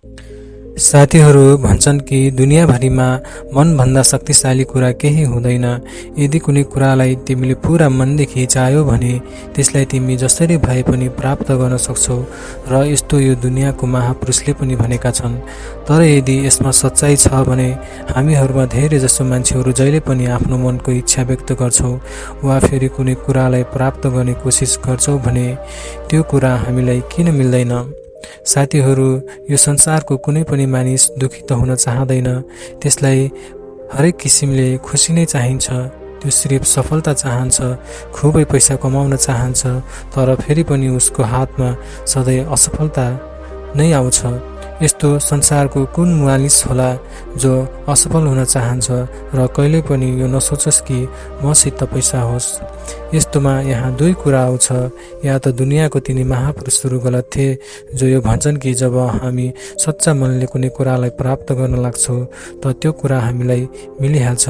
साथीहरू भन्छन् कि दुनियाँभरिमा मनभन्दा शक्तिशाली कुरा केही हुँदैन। यदि कुनै कुरालाई तिमीले पूरा मनदेखि चाह्यौ भने त्यसलाई तिमी जसरी भए पनि प्राप्त गर्न सक्छौ र यस्तो यो दुनियाँको महापुरुषले पनि भनेका छन्। तर यदि यसमा सच्चाइ छ भने हामीहरूमा धेरै जसो मान्छेहरू जहिले पनि आफ्नो मनको इच्छा व्यक्त गर्छौँ वा फेरि कुनै कुरालाई प्राप्त गर्ने कोसिस गर्छौँ भने त्यो कुरा हामीलाई किन मिल्दैन? साथीहरू, यो संसारको कुनै पनि मानिस दुखी त हुन चाहँदैन। त्यसलाई हरेक किसिमले खुसी नै चाहिन्छ। त्यो सिर्फ सफलता चाहन्छ, खुबै पैसा कमाउन चाहन्छ, तर फेरि पनि उसको हातमा सधैँ असफलता नै आउँछ। यस्तो संसारको कुन मानिस होला जो असफल हुन चाहन्छ र कहिले पनि यो नसोचोस् कि मसित पैसा होस्। यस्तोमा यहाँ दुई कुरा आउँछ। या त दुनियाँको तिनी महापुरुषहरू गलत थिए जो यो भन्छन् कि जब हामी सच्चा मनले कुनै कुरालाई प्राप्त गर्न लाग्छौँ त त्यो कुरा हामीलाई मिलिहाल्छ,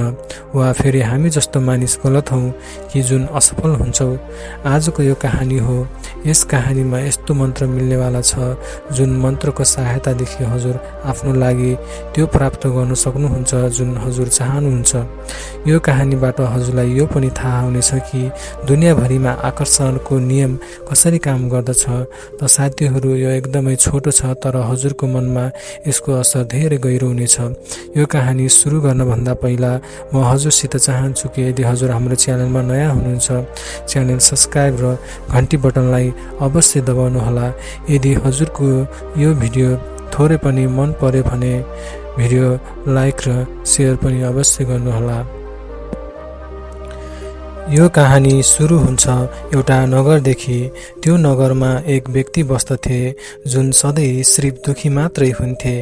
वा फेरि हामी जस्तो मानिस गलत हौँ कि जुन असफल हुन्छौँ। आजको यो कहानी हो। यस कहानीमा यस्तो मन्त्र मिल्नेवाला छ जुन मन्त्रको सहायतादेखि हजुर आफ्नो लागि त्यो प्राप्त गर्न सक्नुहुन्छ जुन हजुर चाहनुहुन्छ। यो कहानीबाट हजुरलाई यो पनि थाहा हुनेछ कि दुनियाँभरिमा आकर्षणको नियम कसरी काम गर्दछ। त साथीहरू, यो एकदमै छोटो छ तर हजुरको मनमा यसको असर धेरै गहिरो हुनेछ। यो कहानी सुरु गर्नभन्दा पहिला म हजुरसित चाहन्छु कि यदि हजुर हाम्रो च्यानलमा नयाँ हुनुहुन्छ, च्यानल सब्सक्राइब र घन्टी बटनलाई अवश्य दबाउनुहोला। यदि हजुरको यो भिडियो थोरै पनि मन पर्यो भने भिडियो लाइक र सेयर पनि अवश्य गर्नुहोला। यो कहानी सुरु हुन्छ एउटा नगरदेखि। त्यो नगरमा एक व्यक्ति बस्दथे जुन सधैँ सिर्फ दुखी मात्रै हुन्थे।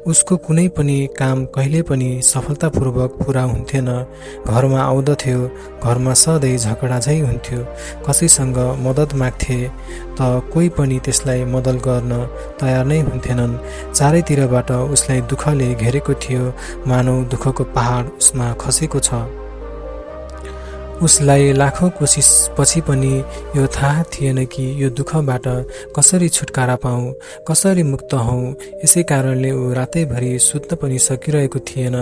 उसको कुनै पनि काम कहिले पनि सफलतापूर्वक पूरा हुन्थेन। घरमा आउँदथ्यो, घरमा सधैँ झगडा झै हुन्थ्यो। कसैसँग मद्दत माग्थे त कोही पनि त्यसलाई मद्दत गर्न तयार नै हुन्थेनन्। चारैतिरबाट उसलाई दुःखले घेरेको थियो, मानौ दुःखको पहाड उसमा खसेको छ। उसलाई लाखौं कोसिस पछि पनि यो थाहा थिएन कि यो दुःखबाट कसरी छुटकारा पाऊँ, कसरी मुक्त हौँ। यसै कारणले ऊ रातैभरि सुत्न पनि सकिरहेको थिएन,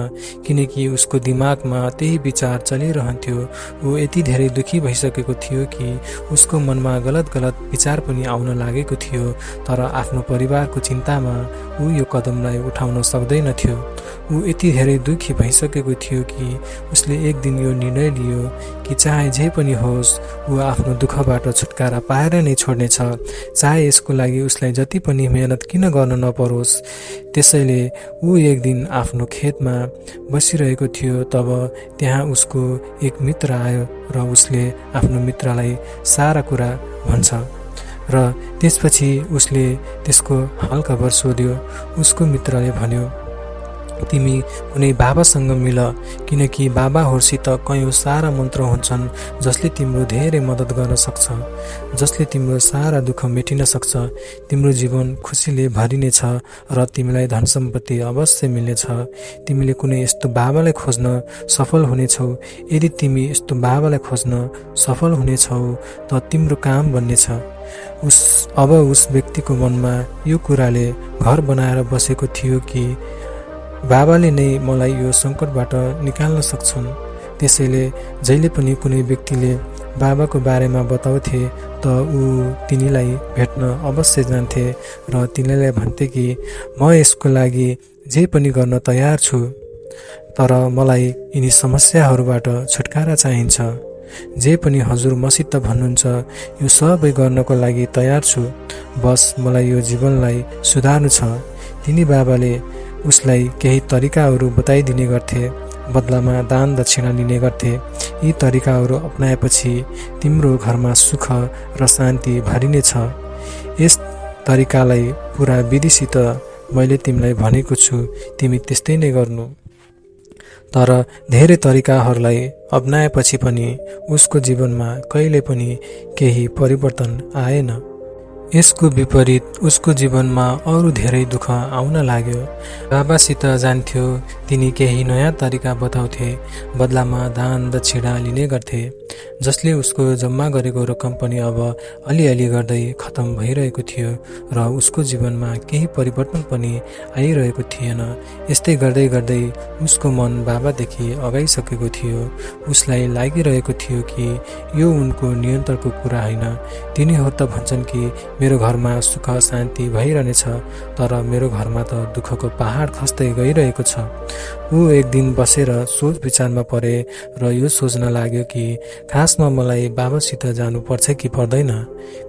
किनकि उसको दिमागमा त्यही विचार चलिरहन्थ्यो। ऊ यति धेरै दुखी भइसकेको थियो कि उसको मनमा गलत गलत विचार पनि आउन लागेको थियो। तर आफ्नो परिवारको चिन्तामा ऊ यो कदमलाई उठाउन सक्दैनथ्यो। ऊ यति धेरै दुखी भइसकेको थियो कि उसले एक दिन यो निर्णय लियो कि चाहे जे पनि होस् ऊ आफ्नो दुःखबाट छुटकारा पाएर नै छोड्नेछ, चाहे यसको लागि उसलाई जति पनि मेहनत किन गर्न नपरोस्। त्यसैले ऊ एक दिन आफ्नो खेतमा बसिरहेको थियो। तब त्यहाँ उसको एक मित्र आयो र उसले आफ्नो मित्रलाई सारा कुरा भन्छ र त्यसपछि उसले त्यसको हालखबर सोध्यो। उसको मित्रले भन्यो, तिमी कुनै बाबासँग मिल, किनकि बाबाहरूसित कयौं सारा मन्त्र हुन्छन् जसले तिम्रो धेरै मद्दत गर्न सक्छ, जसले तिम्रो सारा दुःख मेटिन सक्छ। तिम्रो जीवन खुसीले भरिनेछ र तिमीलाई धन सम्पत्ति अवश्य मिल्नेछ। तिमीले कुनै यस्तो बाबालाई खोज्न सफल हुनेछौ। यदि तिमी यस्तो बाबालाई खोज्न सफल हुनेछौ त तिम्रो काम बन्नेछ। अब उस व्यक्तिको मनमा यो कुराले घर बनाएर बसेको थियो कि बाबाले नै मलाई यो सङ्कटबाट निकाल्न सक्छन्। त्यसैले जहिले पनि कुनै व्यक्तिले बाबाको बारेमा बताउँथे त ऊ तिनीलाई भेट्न अवश्य जान्थे र तिनीलाई भन्थे कि म यसको लागि जे पनि गर्न तयार छु, तर मलाई यिनी समस्याहरूबाट छुटकारा चाहिन्छ। जे पनि हजुर मसित भन्नुहुन्छ यो सबै गर्नको लागि तयार छु, बस मलाई यो जीवनलाई सुधार्नु छ। तिनी बाबाले उसलाई केही तरिकाहरू बताइदिने गर्थे, बदलामा दान दक्षिणा लिने गर्थे। यी तरिकाहरू अपनाएपछि तिम्रो घरमा सुख र शान्ति भरिनेछ। यस तरिकालाई पुरा विधिसित मैले तिमीलाई भनेको छु, तिमी त्यस्तै नै गर्नु। तर धेरै तरिकाहरूलाई अपनाएपछि पनि उसको जीवनमा कहिले पनि केही परिवर्तन आएन। यसको विपरीत उसको जीवनमा अरू धेरै दुःख आउन लाग्यो। बाबासित जान्थ्यो, तिनी केही नयाँ तरिका बताउँथे, बदलामा दान दक्षिणा लिने गर्थे, जसले उसको जम्मा गरेको रकम पनि अब अलिअलि गर्दै खतम भइरहेको थियो र उसको जीवनमा केही परिवर्तन पनि आइरहेको थिएन। यस्तै गर्दै गर्दै उसको मन बाबादेखि अगाइसकेको थियो। उसलाई लागिरहेको थियो कि यो उनको नियन्त्रणको कुरा होइन। तिनीहरू त भन्छन् कि मेरो घरमा सुख शान्ति भइरहनेछ, तर मेरो घरमा त दुःखको पहाड खस्दै गइरहेको छ। ऊ एक दिन बसेर सोच विचारमा परे र यो सोच्न लाग्यो कि खासमा मलाई बाबासित जानुपर्छ कि पर्दैन।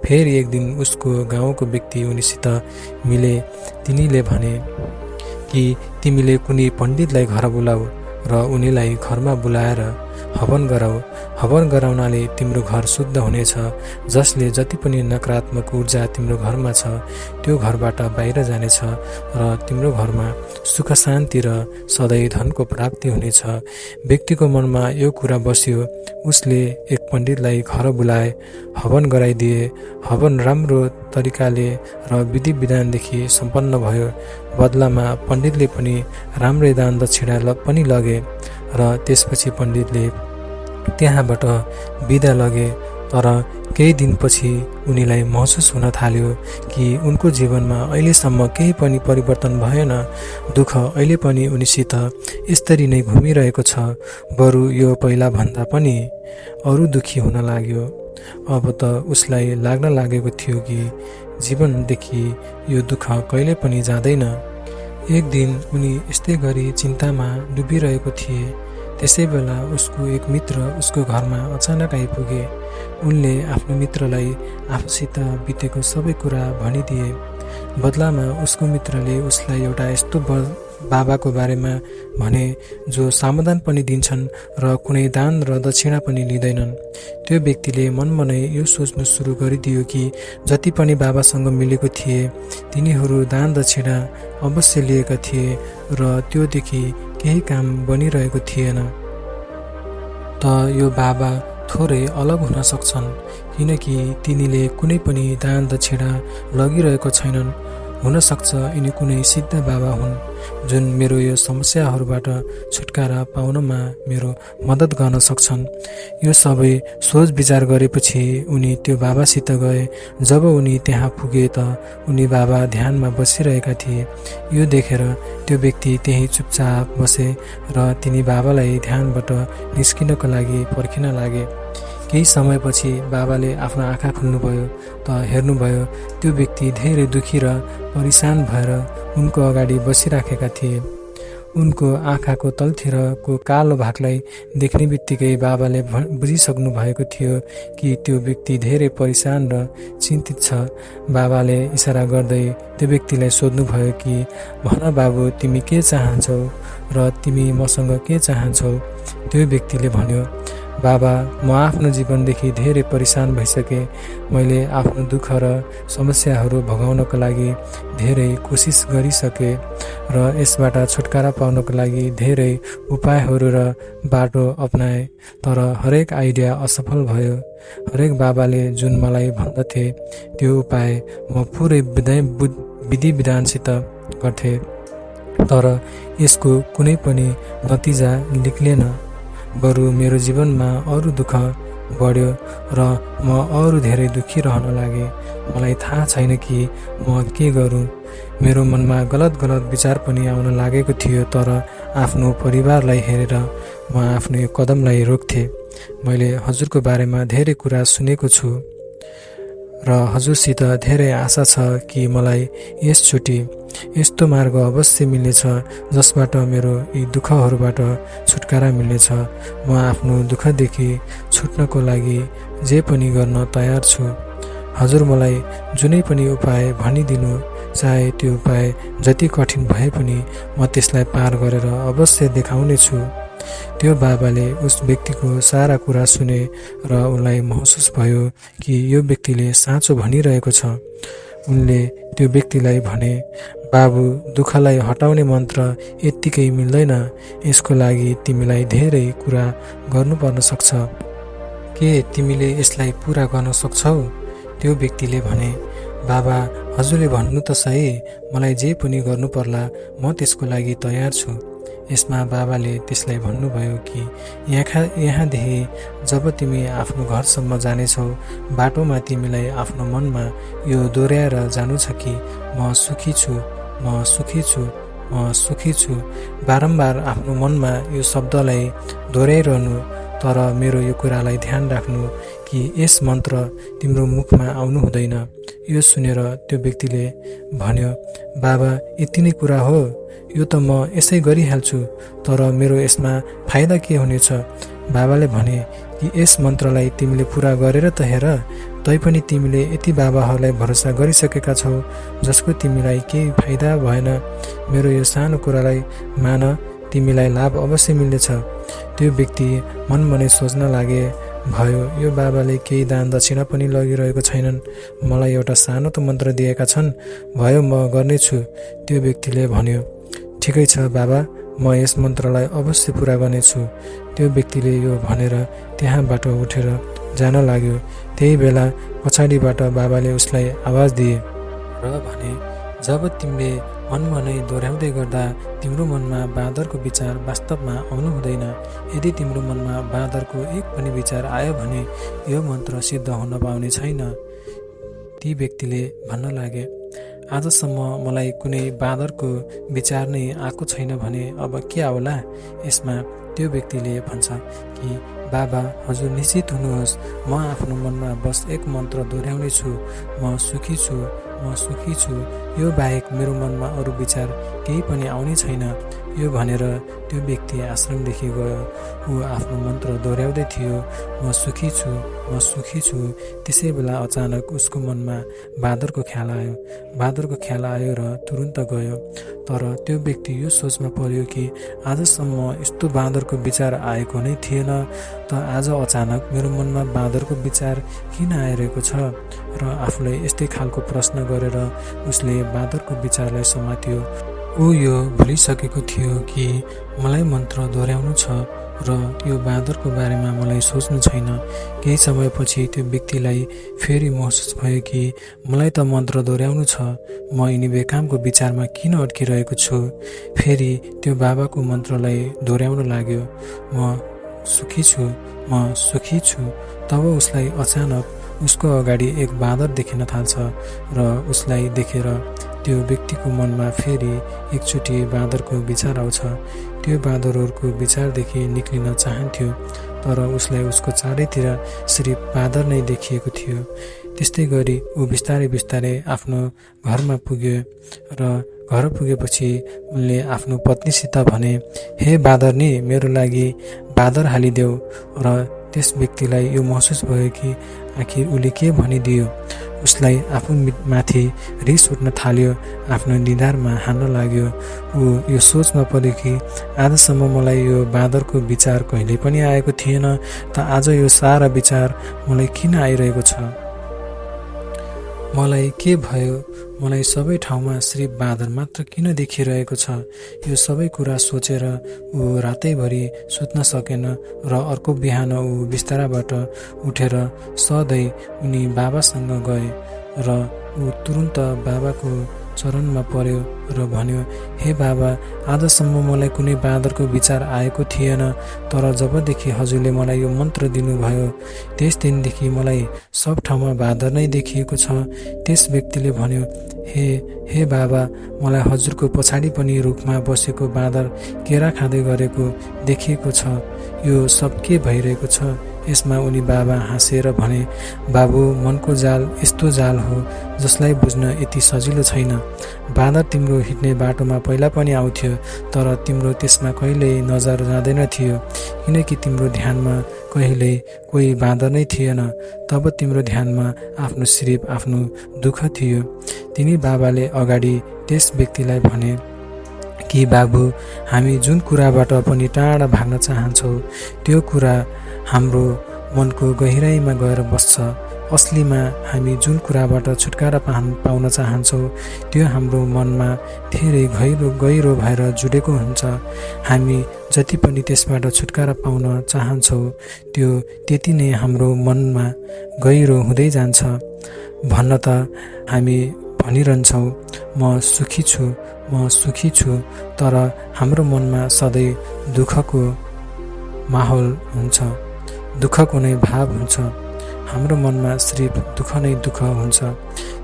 फेरि एक दिन उसको गाउँको व्यक्ति उनीसित मिले। तिनीले भने कि तिमीले कुनै पण्डितलाई घर बोलाऊ र उनीलाई घरमा बोलाएर हवन गराऊ। हवन गराउनाले तिम्रो घर शुद्ध हुनेछ, जसले जति पनि नकारात्मक ऊर्जा तिम्रो घरमा छ त्यो घरबाट बाहिर जानेछ र तिम्रो घरमा सुख शान्ति र सधैँ धनको प्राप्ति हुनेछ। व्यक्तिको मनमा यो कुरा बस्यो। उसले एक पण्डितलाई घर बोलाए, हवन गराइदिए। हवन राम्रो तरिकाले र विधि विधानदेखि सम्पन्न भयो। बदलामा पण्डितले पनि राम्रै दान दक्षिणा पनि लगे र त्यसपछि पण्डितले त्यहाँबाट बिदा लगे। तर केही दिनपछि उनीलाई महसुस हुन थाल्यो कि उनको जीवनमा अहिलेसम्म केही पनि परिवर्तन भएन। दुःख अहिले पनि उनीसित यसरी नै घुमिरहेको छ, बरु यो पहिला भन्दा पनि अरू दुखी हुन लाग्यो। अब त उसलाई लाग्न लागेको थियो कि जीवनदेखि यो दुःख कहिले पनि जाँदैन। एक दिन उनी यस्तै गरी चिन्तामा डुबिरहेको थिए। त्यसै बेला उसको एक मित्र उसको घरमा अचानक आइपुगे। उनले आफ्नो मित्रलाई आफूसित बितेको सबै कुरा भनिदिए। बदलामा उसको मित्रले उसलाई एउटा यस्तो बाबाको बारेमा भने जो समाधान पनि दिन्छन् र कुनै दान र दक्षिणा पनि लिँदैनन्। त्यो व्यक्तिले मनमा नै यो सोच्नु सुरु गरिदियो कि जति पनि बाबासँग मिलेको थिए तिनीहरू दान दक्षिणा अवश्य लिएका थिए र त्योदेखि केही काम बनिरहेको थिएन। त यो बाबा थोरै अलग हुन सक्छन्, किनकि तिनीले कुनै पनि दान दक्षिणा लगिरहेको छैनन्। हुन सक्छ यिनी कुनै सिद्ध बाबा हुन् जुन मेरो यो समस्याहरूबाट छुटकारा पाउनमा मेरो मद्दत गर्न सक्छन्। यो सबै सोच विचार गरेपछि उनी त्यो बाबासित गए। जब उनी त्यहाँ पुगे त उनी बाबा ध्यानमा बसिरहेका थिए। यो देखेर त्यो व्यक्ति त्यही चुपचाप बसे र तिनी बाबालाई ध्यानबाट निस्किनको लागि पर्खिन लागे। केही समयपछि बाबाले आफ्नो आँखा खोल्नुभयो त हेर्नुभयो त्यो व्यक्ति धेरै दुखी र परेशान भएर उनको अगाडि बसिराखेका थिए। उनको आँखाको तलतिरको कालो भागलाई देख्ने बित्तिकै बाबाले बुझिसक्नु भएको थियो कि त्यो व्यक्ति धेरै परेशान र चिन्तित छ। बाबाले इसारा गर्दै त्यो व्यक्तिलाई सोध्नुभयो कि भन बाबु, तिमी के चाहन्छौ र तिमी मसँग के चाहन्छौ? त्यो व्यक्तिले भन्यो, बाबा, म आफ्नो जीवनदेखि धेरै परेशान भइसकेँ। मैले आफ्नो दुःख र समस्याहरू भगाउनको लागि धेरै कोसिस गरिसकेँ र यसबाट छुटकारा पाउनको लागि धेरै उपायहरू र बाटो अपनाएँ, तर हरेक आइडिया असफल भयो। हरेक बाबाले जुन मलाई भन्दथे त्यो उपाय म पुरै विधि विधानसित गर्थेँ, तर यसको कुनै पनि नतिजा निक्लेन। बरु मेरो जीवनमा अरू दुःख बढ्यो र म अरू धेरै दुखी रहन लागेँ। मलाई थाहा छैन कि म के गरूँ। मेरो मनमा गलत विचार पनि आउन लागेको थियो, तर आफ्नो परिवारलाई हेरेर म आफ्नो यो कदमलाई रोक्थेँ। मैले हजुरको बारेमा धेरै कुरा सुनेको छु र हजुरसित धेरै आशा छ कि मलाई यसचोटि यस्तो मार्ग अवश्य मिल्नेछ जसबाट मेरो यी दुःखहरूबाट छुटकारा मिल्नेछ। म आफ्नो दुःखदेखि छुट्नको लागि जे पनि गर्न तयार छु। हजुर मलाई जुनै पनि उपाय भनिदिनु, चाहे त्यो उपाय जति कठिन भए पनि म त्यसलाई पार गरेर अवश्य देखाउने छु। त्यो बाबाले उस व्यक्तिको सारा कुरा सुने र उनलाई महसुस भयो कि यो व्यक्तिले साँचो भनिरहेको छ। उनले त्यो व्यक्तिलाई भने, बाबु, दुःखलाई हटाउने मन्त्र यत्तिकै मिल्दैन। यसको लागि तिमीलाई धेरै कुरा गर्नुपर्न सक्छ। के तिमीले यसलाई पुरा गर्न सक्छौ? त्यो व्यक्तिले भने, बाबा, हजुरले भन्नु त सही, मलाई जे पनि गर्नु पर्ला म त्यसको लागि तयार छु। यसमा बाबाले त्यसलाई भन्नुभयो कि यहाँदेखि जब तिमी आफ्नो घरसम्म जानेछौ, बाटोमा तिमीलाई आफ्नो मनमा यो दोहोऱ्याएर जानु छ कि म सुखी छु, म सुखी छु, म सुखी छु। बारम्बार आफ्नो मनमा यो शब्दलाई दोहोऱ्याइरहनु, तर मेरो यो कुरालाई ध्यान राख्नु कि यस मन्त्र तिम्रो मुखमा आउनु हुँदैन। यो सुनेर त्यो व्यक्तिले भन्यो, बाबा, यति नै कुरा हो? यो त म यसै गरिहाल्छु, तर मेरो यसमा फाइदा के हुनेछ? बाबाले भने कि यस मन्त्रलाई तिमीले पुरा गरेर त हेर। तैपनि तिमीले यति बाबाहरूलाई भरोसा गरिसकेका छौ जसको तिमीलाई केही फाइदा भएन। मेरो यो सानो कुरालाई मान, तिमीलाई लाभ अवश्य मिल्नेछ। त्यो व्यक्ति मनमा नै सोच्न लागे, भयो यो बाबाले केही दान दक्षिणा पनि लगिरहेको छैनन्, मलाई एउटा सानो त मन्त्र दिएका छन्, भयो म गर्नेछु। त्यो व्यक्तिले भन्यो, ठिकै छ बाबा, म यस मन्त्रलाई अवश्य पुरा गर्नेछु। त्यो व्यक्तिले यो भनेर त्यहाँबाट उठेर जान लाग्यो। त्यही बेला पछाडिबाट बाबाले उसलाई आवाज दिए र भने, जब तिमीले मनमा नै दोहोऱ्याउँदै गर्दा तिम्रो मनमा बाँदरको विचार वास्तवमा आउनु हुँदैन। यदि तिम्रो मनमा बाँदरको एक पनि विचार आयो भने यो मन्त्र सिद्ध हुन पाउने छैन। ती व्यक्तिले भन्न लागे, आजसम्म मलाई कुनै बाँदरको विचार नै आएको छैन भने अब के आउला? यसमा त्यो व्यक्तिले भन्छ कि बाबा, हजुर निश्चित हुनुहोस्, म आफ्नो मनमा बस एक मन्त्र दोहोऱ्याउने छु, म सुखी छु, म सुखी छु। यो बाहेक मेरो मनमा अरू विचार केही पनि आउने छैन। यो भनेर त्यो व्यक्ति आश्रमदेखि गयो। ऊ आफ्नो मन्त्र दोहोऱ्याउँदै थियो, म सुखी छु, म सुखी छु। त्यसै बेला अचानक उसको मनमा बाँदरको ख्याल आयो। बाँदरको ख्याल आयो र तुरुन्त गयो। तर त्यो व्यक्ति यो सोचमा पर्यो कि आजसम्म यस्तो बाँदरको विचार आएको नै थिएन, त आज अचानक मेरो मनमा बाँदरको विचार किन आइरहेको छ? र आफूलाई यस्तै खालको प्रश्न गरेर उसले बाँदरको विचारलाई समात्यो। ऊ यो भुलिसकेको थियो कि मलाई मन्त्र दोहोऱ्याउनु छ र यो बाँदरको बारेमा मलाई सोच्नु छैन। केही समयपछि त्यो व्यक्तिलाई फेरि महसुस भयो कि मलाई त मन्त्र दोहोऱ्याउनु छ, म यिनी बेकामको विचारमा किन अड्किरहेको छु? फेरि त्यो बाबाको मन्त्रलाई दोहोऱ्याउन लाग्यो, म सुखी छु, म सुखी छु। तब उसलाई अचानक उसको अगाडि एक बाँदर देखिन थाल्छ र उसलाई देखेर त्यो व्यक्तिको मनमा फेरि एकचोटि बाँदरको विचार आउँछ। त्यो बाँदरहरूको विचारदेखि निक्लिन चाहन्थ्यो, तर उसलाई उसको चारैतिर सिर्फ बाँदर नै देखिएको थियो। त्यस्तै गरी ऊ बिस्तारै बिस्तारै आफ्नो घरमा पुग्यो र घर पुगेपछि उनले आफ्नो पत्नीसित भने, हे बाँदरनी, मेरो लागि बाँदर हालिदेऊ। र त्यस व्यक्तिलाई यो महसुस भयो कि आखिर उसले के भनिदियो। उसलाई आफू माथि रिस उठ्न थाल्यो, आफ्नो निधारमा हान्न लाग्यो। ऊ यो सोचमा पर्यो कि आजसम्म मलाई यो बाँदरको विचार कहिले पनि आएको थिएन, त आज यो सारा विचार मलाई किन आइरहेको छ? मलाई के भयो? मलाई सबै ठाउँमा सिर्फ बाँदर मात्र किन देखिरहेको छ? यो सबै कुरा सोचेर ऊ रातैभरि सुत्न सकेन र अर्को बिहान ऊ बिस्ताराबाट उठेर सधैँ उनी बाबासँग गए र ऊ तुरुन्त बाबाको चरणमा पर्यो र भन्यो, हे बाबा, आजसम्म मलाई कुनै बाँदरको विचार आएको थिएन, तर जबदेखि हजुरले मलाई यो मन्त्र दिनुभयो त्यस दिनदेखि मलाई सब ठाउँमा बाँदर नै देखिएको छ। त्यस व्यक्तिले भन्यो, हे बाबा, मलाई हजुरको पछाडि पनि रुखमा बसेको बाँदर केरा खाँदै गरेको देखिएको छ। यो सब के भइरहेको छ? यसमा उनी बाबा हाँसेर भने, बाबु, मनको जाल यस्तो जाल हो जसलाई बुझ्न यति सजिलो छैन। बाँदर तिम्रो हिँड्ने बाटोमा पहिला पनि आउँथ्यो, तर तिम्रो त्यसमा कहिल्यै नजर जाँदैन थियो, किनकि तिम्रो ध्यानमा कहिल्यै कोही बाँदर नै थिएन। तब तिम्रो ध्यानमा आफ्नो सिर्फ आफ्नो दुःख थियो। तिनी बाबाले अगाडि त्यस व्यक्तिलाई भने कि बाबु, हामी जुन कुराबाट पनि टाढा भाग्न चाहन्छौँ त्यो कुरा हाम्रो मनको गहिराइमा गएर बस्छ। असलीमा हामी जुन कुराबाट छुटकारा पाउन चाहन्छौँ त्यो हाम्रो मनमा धेरै गहिरो भएर जुडेको हुन्छ। हामी जति पनि त्यसबाट छुटकारा पाउन चाहन्छौँ त्यो त्यति नै हाम्रो मनमा गहिरो हुँदै जान्छ। भन्न त हामी भनिरहन्छौँ म सुखी छु, तर हाम्रो मनमा सधैँ दुःखको माहौल हुन्छ, दुःखको नै भाव हुन्छ। हाम्रो मनमा सिर्फ दुःख नै दुःख हुन्छ।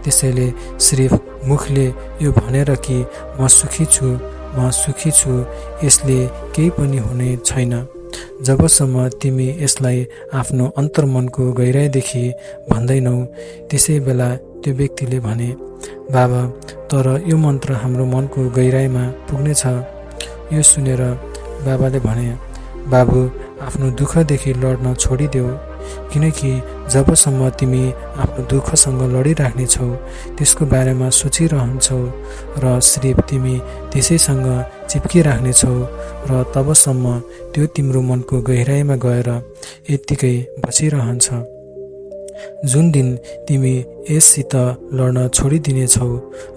त्यसैले सिर्फ मुखले यो भनेर कि म सुखी छु यसले केही पनि हुने छैन। जबसम्म तिमी यसलाई आफ्नो अन्तर्मनको गहिराइदेखि भन्दैनौ, त्यसै बेला त्यो व्यक्तिले भने, बाबा, तर यो मन्त्र हाम्रो मनको गहिराइमा पुग्नेछ। यो सुनेर बाबाले भने, बाबु, आफ्नो दुःखदेखि लड्न छोडिदेऊ, किनकि जबसम्म तिमी आफ्नो दुःखसँग लडिराख्नेछौ, त्यसको बारेमा सोचिरहन्छौ र सिर्फ तिमी त्यसैसँग चिप्किराख्नेछौ र तबसम्म त्यो तिम्रो मनको गहिराइमा गएर यत्तिकै बसिरहन्छ। जुन दिन तिमी यससित लड्न छोडिदिनेछौ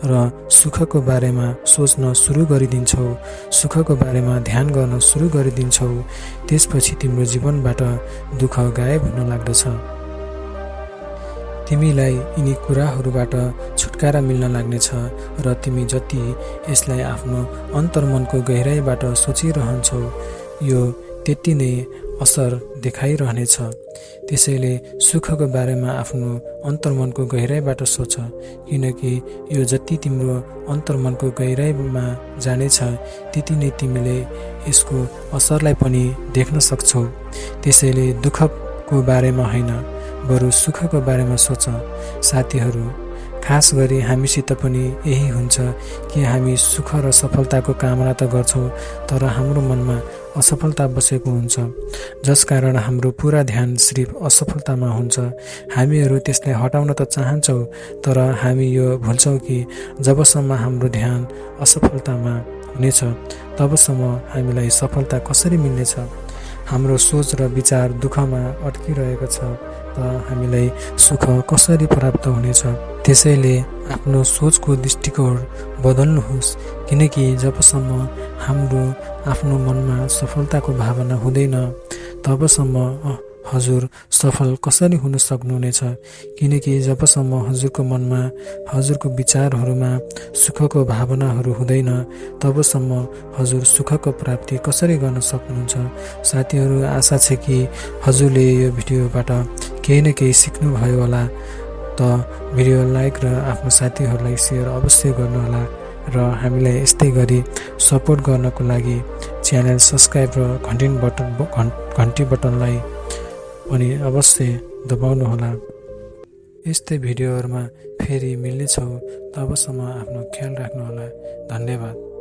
र सुखको बारेमा सोच्न सुरु गरिदिन्छौ, सुखको बारेमा ध्यान गर्न सुरु गरिदिन्छौ, त्यसपछि तिम्रो जीवनबाट दुःख गायब हुन लाग्दछ। तिमीलाई यिनी कुराहरूबाट छुटकारा मिल्न लाग्नेछ र तिमी जति यसलाई आफ्नो अन्तर्मनको गहिराइबाट सोचिरहन्छौ, यो त्यति नै असर देखाइरहनेछ। त्यसैले सुखको बारेमा आफ्नो अन्तर्मनको गहिराइबाट सोच, किनकि यो जति तिम्रो अन्तर्मनको गहिराइमा जानेछ, त्यति नै तिमीले यसको असरलाई पनि देख्न सक्छौ। त्यसैले दुःखको बारेमा होइन, बरु सुखको बारेमा सोच। साथीहरू, खास गरी हामीसित पनि यही हुन्छ कि हामी सुख र सफलताको कामना त गर्छौँ, तर हाम्रो मनमा असफलता बसेको हुन्छ, जसकारण हाम्रो पुरा ध्यान सिर्फ असफलतामा हुन्छ। हामीहरू त्यसलाई हटाउन त चाहन्छौँ, तर हामी यो भुल्छौँ कि जबसम्म हाम्रो ध्यान असफलतामा हुनेछ, तबसम्म हामीलाई सफलता कसरी मिल्नेछ। हाम्रो सोच र विचार दुःखमा अड्किरहेको छ त हामीलाई सुख कसरी प्राप्त हुनेछ। त्यसैले आफ्नो सोचको दृष्टिकोण बदल्नुहोस्, किनकि जबसम्म हाम्रो आफ्नो मनमा सफलताको भावना हुँदैन, तबसम्म हजुर सफल कसरी हुन सक्नुहुनेछ। किनकि जबसम्म हजुरको मनमा, हजुरको विचारहरूमा सुखको भावनाहरू हुँदैन, तबसम्म हजुर सुखको प्राप्ति कसरी गर्न सक्नुहुन्छ। साथीहरू, आशा छ कि हजुरले यो भिडियोबाट केही न केही सिक्नुभयो होला। त भिडियो लाइक र आफ्नो साथीहरूलाई सेयर अवश्य गर्नुहोला र हामीलाई यस्तै गरी सपोर्ट गर्नको लागि च्यानल सब्सक्राइब र घन्टी बटनलाई पनि अवश्य दबाउनुहोला। यस्तै भिडियोहरूमा फेरि मिल्नेछौँ, तबसम्म आफ्नो ख्याल राख्नुहोला। धन्यवाद।